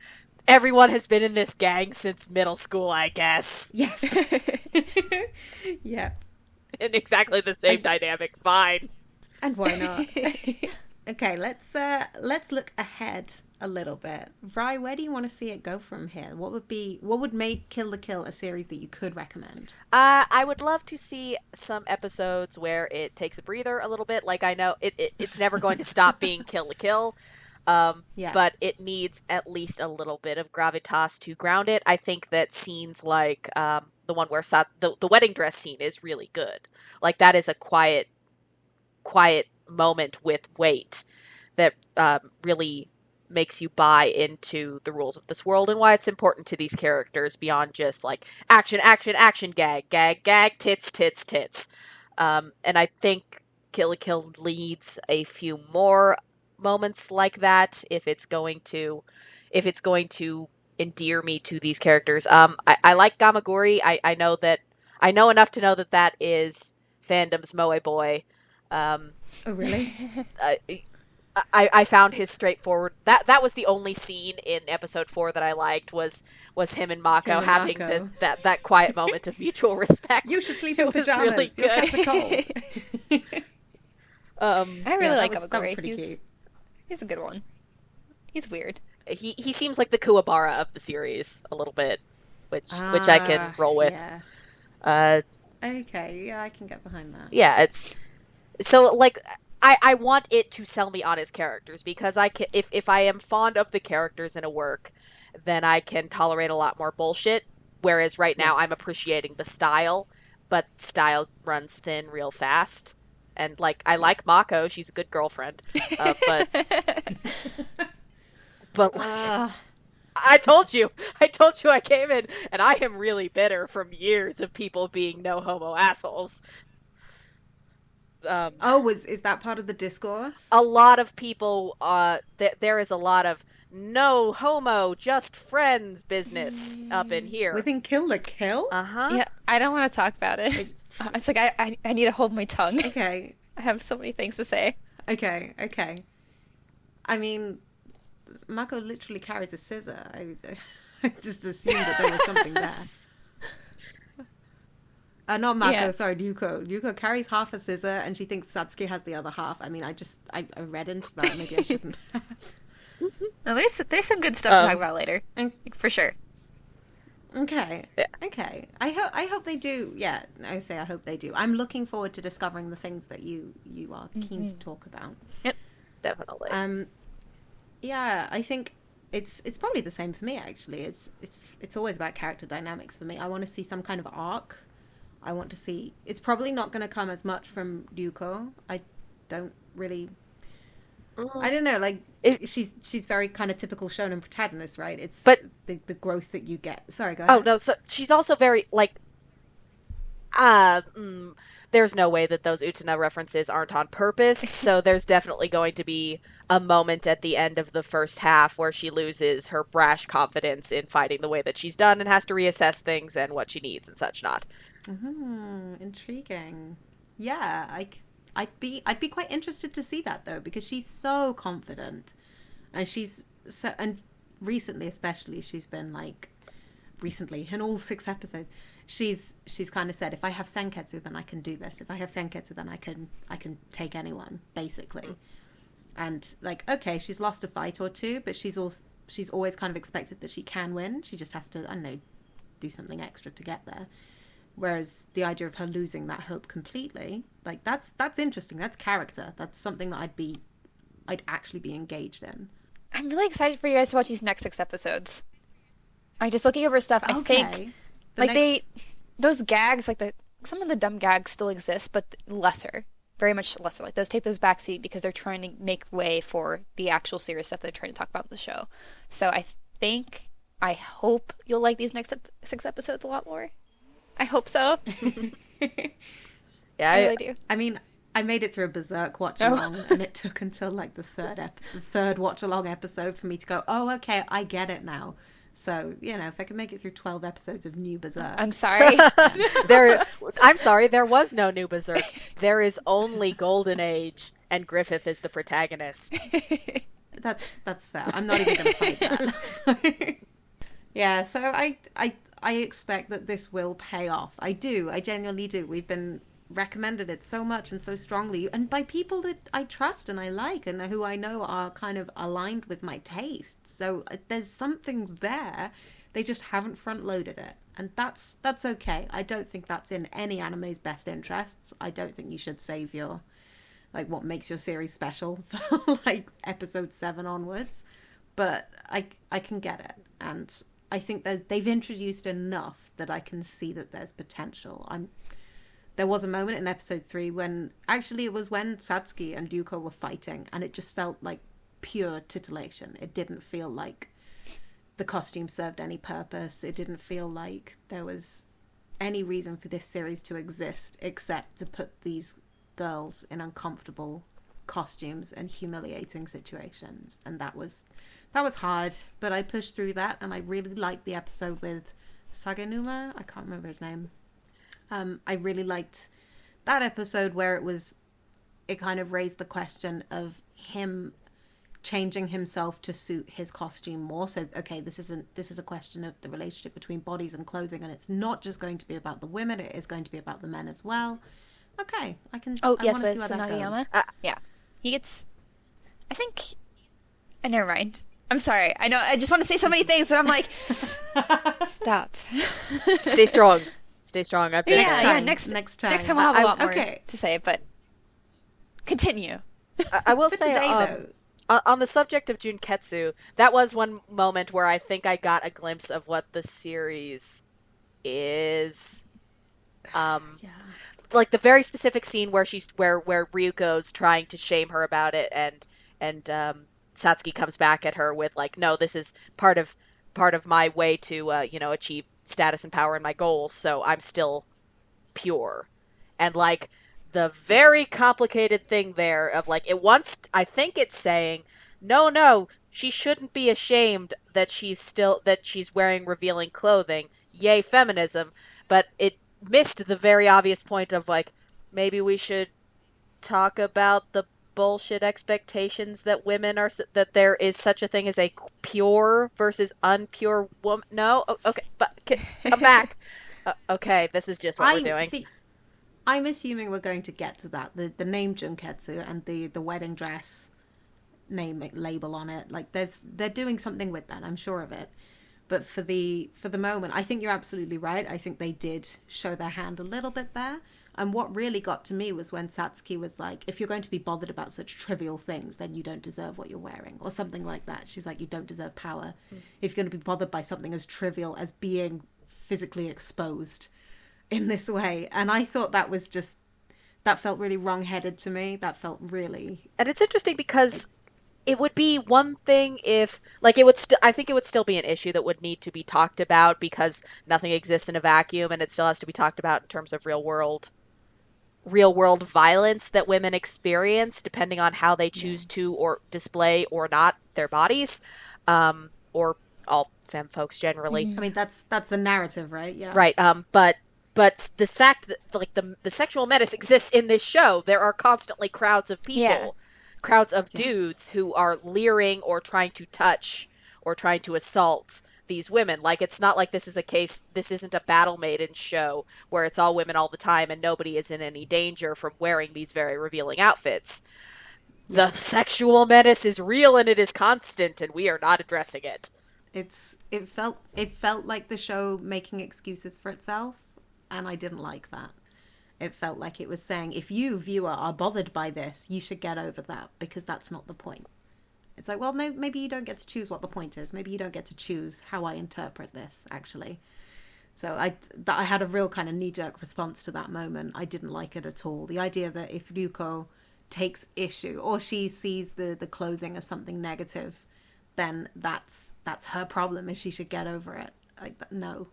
everyone has been in this gang since middle school, I guess. yes. Yeah. In exactly the same dynamic. Fine. And why not? Okay, let's look ahead a little bit. Vrai, where do you want to see it go from here? What would make Kill la Kill a series that you could recommend? I would love to see some episodes where it takes a breather a little bit. Like, I know it's never going to stop being Kill la Kill, Yeah. but it needs at least a little bit of gravitas to ground it. I think that scenes like the one where the wedding dress scene is really good. Like, that is a quiet moment with weight that really makes you buy into the rules of this world and why it's important to these characters beyond just like action, action, action, gag, gag, gag, tits, tits, tits. And I think Kill la Kill needs a few more moments like that if it's going to endear me to these characters. I like Gamagori. I know enough to know that is fandom's moe boy. Oh, really? I found his straightforward. That was the only scene in episode 4 that I liked was him and Mako having Mako. that quiet moment of mutual respect. You should sleep It in was pajamas. really You'll good. catch a cold. I really like that was Gamagori. pretty cute. He's a good one. He's weird. He seems like the Kuwabara of the series a little bit, which I can roll with. Yeah. Okay, yeah, I can get behind that. Yeah, it's so like I want it to sell me on his characters because if I am fond of the characters in a work, then I can tolerate a lot more bullshit. Whereas right now I'm appreciating the style, but style runs thin real fast. And like I like Mako, she's a good girlfriend, but I told you I came in and I am really bitter from years of people being no homo assholes. Is that part of the discourse? A lot of people, there is a lot of no homo, just friends business up in here. Within Kill la Kill? Uh-huh. Yeah, I don't want to talk about it. It's like I need to hold my tongue. Okay. I have so many things to say. Okay. I mean, Mako literally carries a scissor. I just assumed that there was something there. Not Mako, sorry, Ryuko. Ryuko carries half a scissor and she thinks Satsuki has the other half. I mean, I read into that. Maybe I shouldn't have. Well, there's some good stuff to talk about later. For sure. Okay. Yeah. Okay. I hope they do. Yeah, I hope they do. I'm looking forward to discovering the things that you are keen to talk about. Yep. Definitely. Yeah, I think it's probably the same for me actually. It's always about character dynamics for me. I want to see some kind of arc. I want to see. It's probably not going to come as much from Ryuko. I don't really. I don't know. Like she's very kind of typical shonen protagonist, right? It's the growth that you get. Sorry, go ahead. Oh no, so she's also very like. There's no way that those Utena references aren't on purpose. So there's definitely going to be a moment at the end of the first half where she loses her brash confidence in fighting the way that she's done and has to reassess things and what she needs and such not. Intriguing. Yeah, I'd be quite interested to see that though, because she's so confident, and recently especially she's been like in all 6 episodes. She's kind of said, if I have Senketsu, then I can do this. If I have Senketsu, then I can take anyone, basically. And like, okay, she's lost a fight or two, but she's always kind of expected that she can win. She just has to, I don't know, do something extra to get there. Whereas the idea of her losing that hope completely, like that's interesting. That's character. That's something that I'd actually be engaged in. I'm really excited for you guys to watch these next 6 episodes. I'm just looking over stuff. I think those gags, like some of the dumb gags still exist, but lesser, very much lesser. Like those take those backseat because they're trying to make way for the actual serious stuff they're trying to talk about in the show. So I hope you'll like these next 6 episodes a lot more. I hope so. Yeah, I really do. I mean, I made it through a Berserk watch along, and it took until like the third watch along episode for me to go, oh, okay, I get it now. So, if I can make it through 12 episodes of New Berserk. I'm sorry. I'm sorry, there was no new Berserk. There is only Golden Age, and Griffith is the protagonist. That's fair. I'm not even going to fight that. Yeah, so I expect that this will pay off. I do. I genuinely do. We've been recommended it so much and so strongly, and by people that I trust and I like and who I know are kind of aligned with my taste. So there's something there. They just haven't front loaded it, and that's okay. I don't think that's in any anime's best interests. I don't think you should save your what makes your series special for episode 7 onwards. But I can get it, and I think they've introduced enough that I can see that there's potential. There was a moment in episode 3 when, actually it was when Satsuki and Ryuko were fighting, and it just felt like pure titillation. It didn't feel like the costume served any purpose. It didn't feel like there was any reason for this series to exist except to put these girls in uncomfortable costumes and humiliating situations. And that was hard, but I pushed through that, and I really liked the episode with Sagenuma. I can't remember his name. I really liked that episode where it kind of raised the question of him changing himself to suit his costume more. So, okay, this is a question of the relationship between bodies and clothing, and it's not just going to be about the women, it is going to be about the men as well. Okay, I can. Oh, yes, with Nagayama. Yeah, he gets. I think. Never mind. I'm sorry. I know. I just want to say so many things, and I'm like, stop. Stay strong. Stay strong. I've been next time. Next time we'll have a lot more to say, but continue. I will say, on the subject of Junketsu, that was one moment where I think I got a glimpse of what the series is. Like the very specific scene where where Ryuko's trying to shame her about it, and Satsuki comes back at her with no, this is part of my way to achieve status and power and my goals, so I'm still pure. And the very complicated thing there of I think it's saying no, she shouldn't be ashamed that she's wearing revealing clothing, yay feminism, but it missed the very obvious point of maybe we should talk about the bullshit expectations that women are, that there is such a thing as a pure versus unpure woman. No? Okay, but come back. Okay, this is just what we're doing. See, I'm assuming we're going to get to that. The name Junketsu and the wedding dress name label on it, they're doing something with that, I'm sure of it. But for the moment, I think you're absolutely right. I think they did show their hand a little bit there. And what really got to me was when Satsuki was like, if you're going to be bothered about such trivial things, then you don't deserve what you're wearing, or something like that. She's like, you don't deserve power. If you're going to be bothered by something as trivial as being physically exposed in this way. And I thought that felt really wrong-headed to me. That felt really... And it's interesting because it would be one thing if, I think it would still be an issue that would need to be talked about because nothing exists in a vacuum, and it still has to be talked about in terms of real world violence that women experience, depending on how they choose to or display or not their bodies, or all femme folks generally. I mean, that's the narrative, right? Yeah. Right. But this fact that the sexual menace exists in this show, there are constantly crowds of people, crowds of dudes who are leering or trying to touch or trying to assault these women. It's not like this isn't a Battle Maiden show where it's all women all the time and nobody is in any danger from wearing these very revealing outfits. The sexual menace is real and it is constant, and we are not addressing it. It felt like the show making excuses for itself, and I didn't like that. It felt like it was saying, if you, viewer, are bothered by this, you should get over that, because that's not the point. It's like, well, no, maybe you don't get to choose what the point is. Maybe you don't get to choose how I interpret this, actually. So I had a real kind of knee-jerk response to that moment. I didn't like it at all. The idea that if Ryuko takes issue, or she sees the clothing as something negative, then that's her problem and she should get over it. No,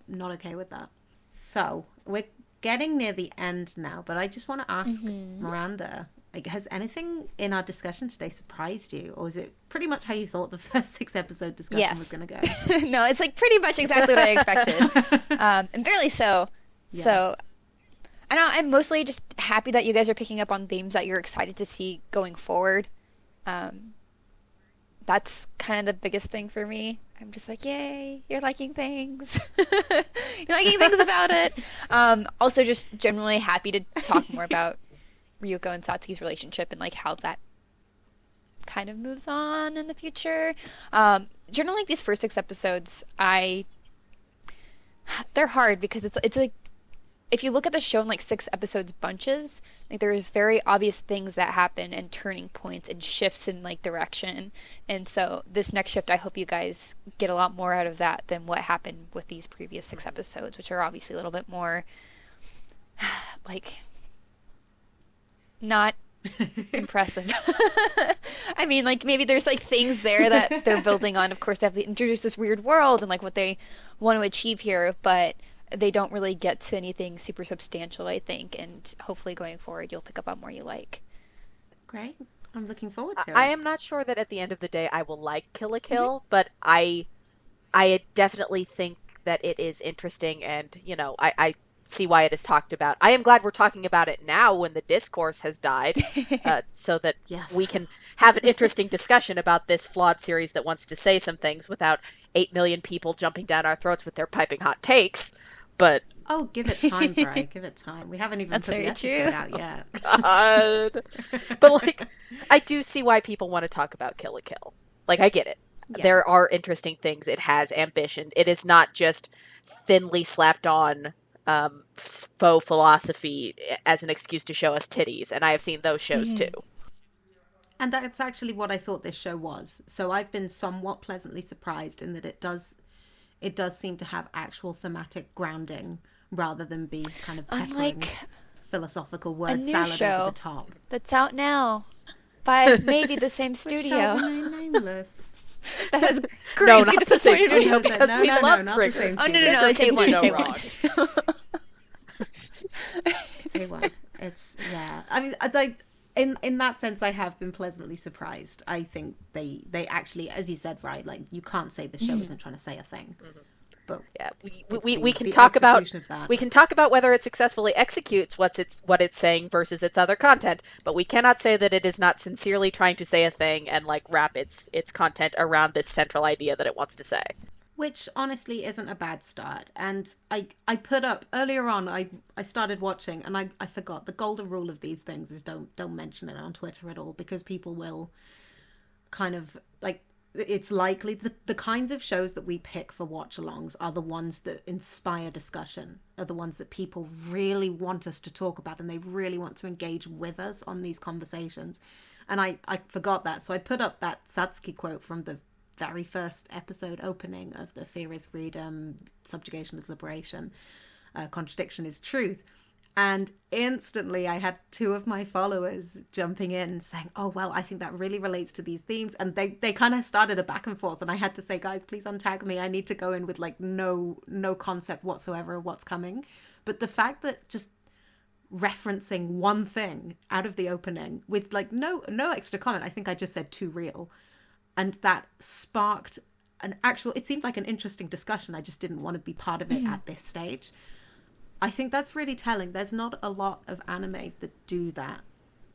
not okay with that. So we're getting near the end now, but I just want to ask Miranda, like, has anything in our discussion today surprised you, or is it pretty much how you thought the first 6 episode discussion was going to go? No, it's like pretty much exactly what I expected, and barely so. Yeah. So, I'm mostly just happy that you guys are picking up on themes that you're excited to see going forward. That's kind of the biggest thing for me. I'm just like, yay, you're liking things. You're liking things about it. Also, just generally happy to talk more about Ryuko and Satsuki's relationship and like how that kind of moves on in the future. Generally, like these first 6 episodes, they're hard because it's like, if you look at the show in like 6 episodes bunches, like there's very obvious things that happen and turning points and shifts in like direction. And so this next shift, I hope you guys get a lot more out of that than what happened with these previous 6 episodes, which are obviously a little bit more like not impressive. I mean, like maybe there's like things there that they're building on. Of course, they have to introduce this weird world and like what they want to achieve here, but they don't really get to anything super substantial, I think, and hopefully going forward you'll pick up on more you like. Great. I'm looking forward to it. I am not sure that at the end of the day I will like Kill la Kill, but I definitely think that it is interesting, and, you know, I see why it is talked about. I am glad we're talking about it now when the discourse has died, so that we can have an interesting discussion about this flawed series that wants to say some things without 8 million people jumping down our throats with their piping hot takes. But give it time, Vrai. Give it time. We haven't even put the episode out yet. God. But like, I do see why people want to talk about Kill la Kill. Like, I get it. Yeah. There are interesting things. It has ambition. It is not just thinly slapped on faux philosophy as an excuse to show us titties, and I have seen those shows too. And that's actually what I thought this show was. So I've been somewhat pleasantly surprised in that it does seem to have actual thematic grounding rather than be kind of peppering philosophical word salad over the top. That's out now by maybe the same studio. Which shall remain nameless. That is great. No, not the same studio, because we love Trigger. Oh, no, take one. Say one. It's, yeah. I mean, like, in that sense, I have been pleasantly surprised. I think they actually, as you said, right, like, you can't say the show isn't trying to say a thing. But yeah, we can talk about whether it successfully executes what it's saying versus its other content, but we cannot say that it is not sincerely trying to say a thing and like wrap its content around this central idea that it wants to say. Which honestly isn't a bad start. And I put up earlier on, I started watching, and I forgot the golden rule of these things is don't mention it on Twitter at all, because people will kind of like, it's likely the kinds of shows that we pick for watch-alongs are the ones that inspire discussion, are the ones that people really want us to talk about, and they really want to engage with us on these conversations. And I forgot that, so I put up that Satsuki quote from the very first episode opening of the Fear is Freedom, Subjugation is Liberation, Contradiction is Truth. And instantly I had 2 of my followers jumping in saying, oh, well, I think that really relates to these themes. And they kind of started a back and forth. And I had to say, guys, please untag me. I need to go in with like no concept whatsoever of what's coming. But the fact that just referencing one thing out of the opening with like no extra comment, I think I just said too real. And that sparked it seemed like an interesting discussion. I just didn't want to be part of it at this stage. I think that's really telling. There's not a lot of anime that do that,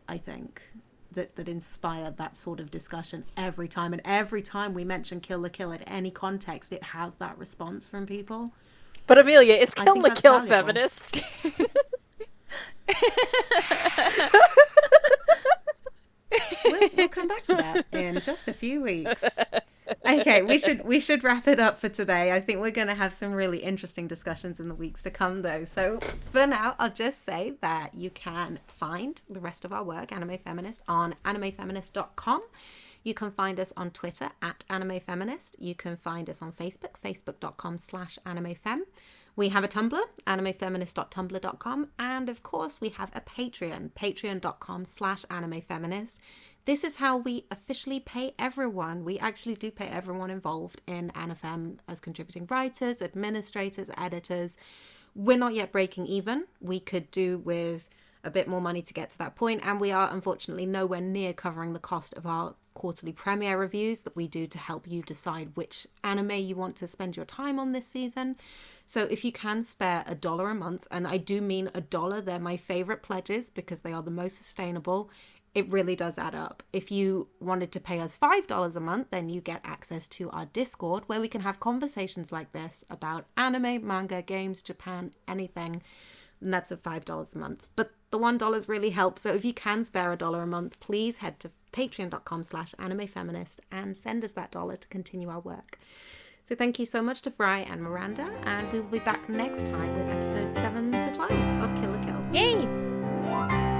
I think, that inspire that sort of discussion every time. And every time we mention Kill la Kill in any context, it has that response from people. But Amelia, is Kill la Kill feminist? We'll come back to that in just a few weeks. Okay, we should wrap it up for today. I think we're going to have some really interesting discussions in the weeks to come, though. So for now, I'll just say that you can find the rest of our work, Anime Feminist, on animefeminist.com. You can find us on Twitter at animefeminist. You can find us on Facebook, facebook.com/animefem. We have a Tumblr, animefeminist.tumblr.com, and of course we have a Patreon, patreon.com/animefeminist. This is how we officially pay everyone. We actually do pay everyone involved in AniFem as contributing writers, administrators, editors. We're not yet breaking even. We could do with a bit more money to get to that point, and we are unfortunately nowhere near covering the cost of our quarterly premiere reviews that we do to help you decide which anime you want to spend your time on this season. So if you can spare $1 a month, and I do mean $1, they're my favorite pledges because they are the most sustainable. It really does add up. If you wanted to pay us $5 a month, then you get access to our Discord where we can have conversations like this about anime, manga, games, Japan, anything. And that's at $5 a month. But the $1 really helps. So if you can spare $1 a month, please head to patreon.com/animefeminist and send us that dollar to continue our work. So thank you so much to Vrai and Miranda, and we will be back next time with episodes 7 to 12 of Kill la Kill. Yay!